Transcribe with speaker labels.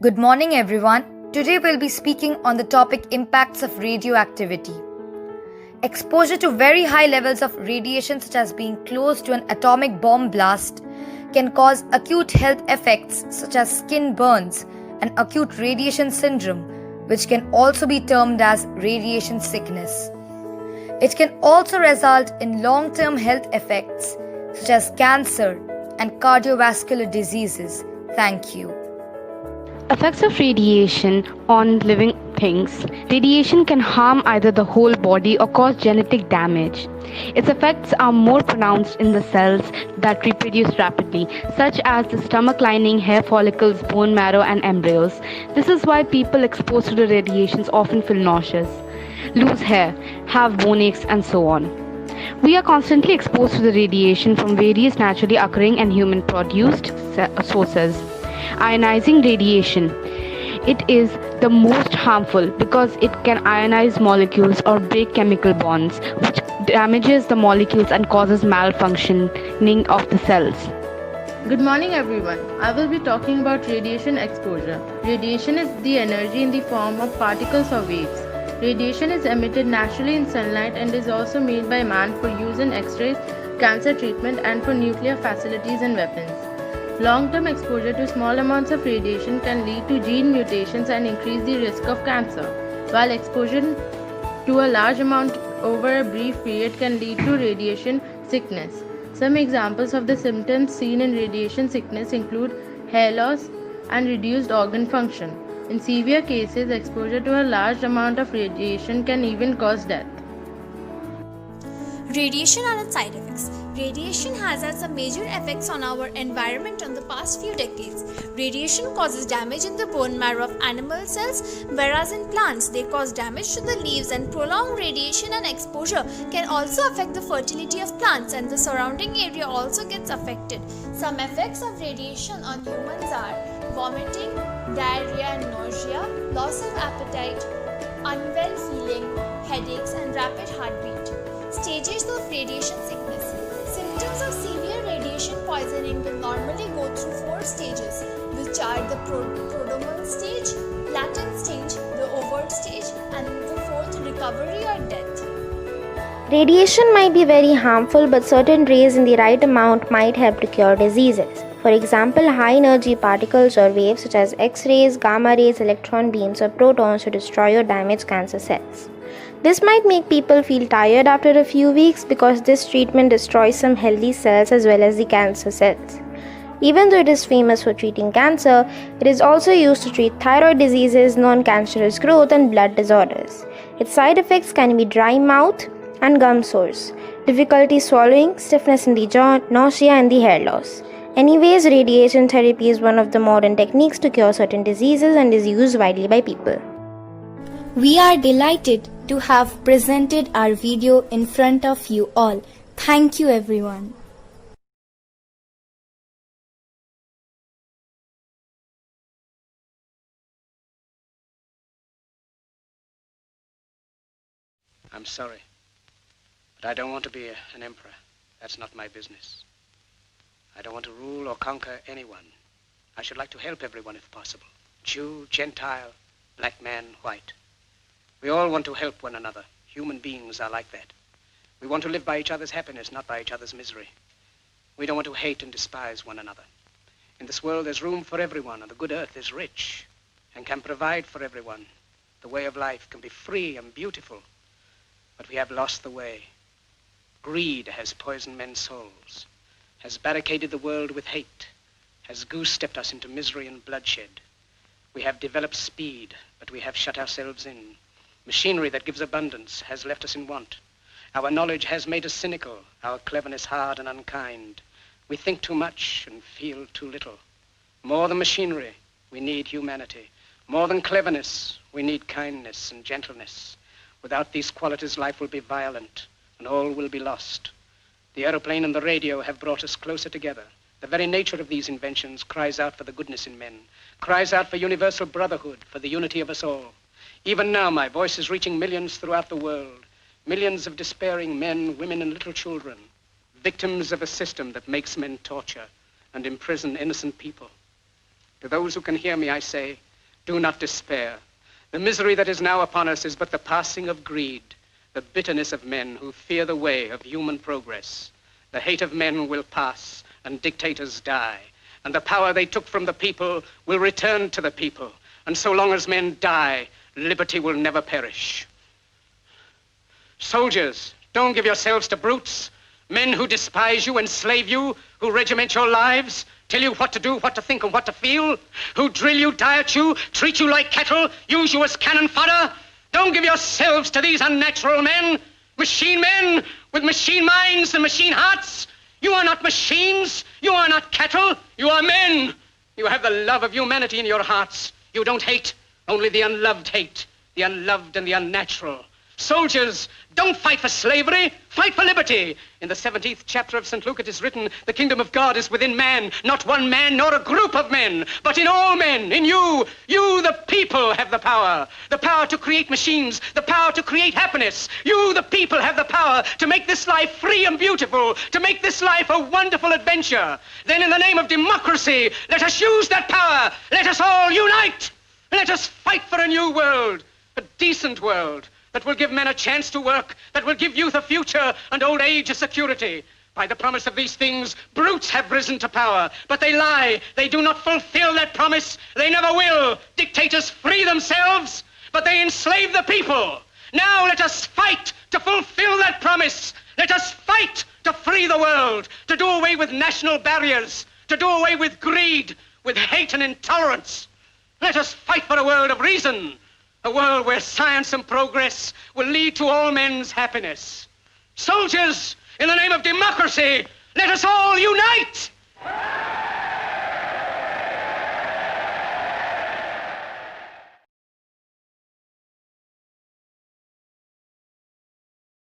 Speaker 1: Good morning, everyone. Today we'll be speaking on the topic impacts of radioactivity. Exposure to very high levels of radiation, such as being close to an atomic bomb blast, can cause acute health effects such as skin burns and acute radiation syndrome, which can also be termed as radiation sickness. It can also result in long-term health effects such as cancer and cardiovascular diseases. Thank you.
Speaker 2: Effects of radiation on living things. Radiation can harm either the whole body or cause genetic damage. Its effects are more pronounced in the cells that reproduce rapidly, such as the stomach lining, hair follicles, bone marrow, and embryos. This is why people exposed to the radiations often feel nauseous, lose hair, have bone aches, and so on. We are constantly exposed to the radiation from various naturally occurring and human-produced sources. Ionizing radiation. It is the most harmful because it can ionize molecules or break chemical bonds, which damages the molecules and causes malfunctioning of the cells.
Speaker 3: Good morning, everyone. I will be talking about radiation exposure. Radiation is the energy in the form of particles or waves. Radiation is emitted naturally in sunlight and is also made by man for use in X-rays, cancer treatment, and for nuclear facilities and weapons. Long-term exposure to small amounts of radiation can lead to gene mutations and increase the risk of cancer, while exposure to a large amount over a brief period can lead to radiation sickness. Some examples of the symptoms seen in radiation sickness include hair loss and reduced organ function. In severe cases, exposure to a large amount of radiation can even cause death.
Speaker 4: Radiation and its side effects. Radiation has had some major effects on our environment in the past few decades. Radiation causes damage in the bone marrow of animal cells, whereas in plants they cause damage to the leaves, and prolonged radiation and exposure can also affect the fertility of plants, and the surrounding area also gets affected. Some effects of radiation on humans are vomiting, diarrhea and nausea, loss of appetite, unwell feeling, headaches and rapid heartbeat. Stages of radiation sickness. Symptoms of severe radiation poisoning will normally go through 4 stages, which are the prodromal stage, latent stage, the overt stage, and the 4th, recovery or death.
Speaker 5: Radiation might be very harmful, but certain rays in the right amount might help to cure diseases. For example, high-energy particles or waves such as X-rays, gamma rays, electron beams, or protons to destroy or damage cancer cells. This might make people feel tired after a few weeks because this treatment destroys some healthy cells as well as the cancer cells. Even though it is famous for treating cancer, it is also used to treat thyroid diseases, non-cancerous growth, and blood disorders. Its side effects can be dry mouth and gum sores, difficulty swallowing, stiffness in the jaw, nausea, and the hair loss. Anyways, radiation therapy is one of the modern techniques to cure certain diseases and is used widely by people.
Speaker 6: We are delighted to have presented our video in front of you all. Thank you, everyone.
Speaker 7: I'm sorry, but I don't want to be an emperor. That's not my business. I don't want to rule or conquer anyone. I should like to help everyone if possible. Jew, Gentile, black man, white. We all want to help one another. Human beings are like that. We want to live by each other's happiness, not by each other's misery. We don't want to hate and despise one another. In this world, there's room for everyone, and the good earth is rich and can provide for everyone. The way of life can be free and beautiful, but we have lost the way. Greed has poisoned men's souls, has barricaded the world with hate, has goose-stepped us into misery and bloodshed. We have developed speed, but we have shut ourselves in. Machinery that gives abundance has left us in want. Our knowledge has made us cynical, our cleverness hard and unkind. We think too much and feel too little. More than machinery, we need humanity. More than cleverness, we need kindness and gentleness. Without these qualities, life will be violent and all will be lost. The aeroplane and the radio have brought us closer together. The very nature of these inventions cries out for the goodness in men, cries out for universal brotherhood, for the unity of us all. Even now, my voice is reaching millions throughout the world, millions of despairing men, women, and little children, victims of a system that makes men torture and imprison innocent people. To those who can hear me, I say, Do not despair. The misery that is now upon us is but the passing of greed, the bitterness of men who fear the way of human progress. The hate of men will pass, and dictators die, and the power they took from the people will return to the people. And so long as men die, liberty will never perish. Soldiers, don't give yourselves to brutes, men who despise you, enslave you, who regiment your lives, tell you what to do, what to think, and what to feel, who drill you, diet you, treat you like cattle, use you as cannon fodder. Don't give yourselves to these unnatural men with machine minds and machine hearts. You are not machines. You are not cattle. You are men. You have the love of humanity in your hearts. You don't hate, only the unloved hate, the unloved and the unnatural. Soldiers, don't fight for slavery, fight for liberty. In the 17th chapter of St. Luke it is written, the kingdom of God is within man, not one man nor a group of men, but in all men, in you. You, the people, have the power to create machines, the power to create happiness. You, the people, have the power to make this life free and beautiful, to make this life a wonderful adventure. Then in the name of democracy, let us use that power. Let us all unite. Let us fight for a new world, a decent world, that will give men a chance to work, that will give youth a future and old age a security. By the promise of these things, brutes have risen to power, but they lie. They do not fulfill that promise. They never will. Dictators free themselves, but they enslave the people. Now let us fight to fulfill that promise. Let us fight to free the world, to do away with national barriers, to do away with greed, with hate and intolerance. Let us fight for a world of reason, a world where science and progress will lead to all men's happiness. Soldiers, in the name of democracy, let us all unite!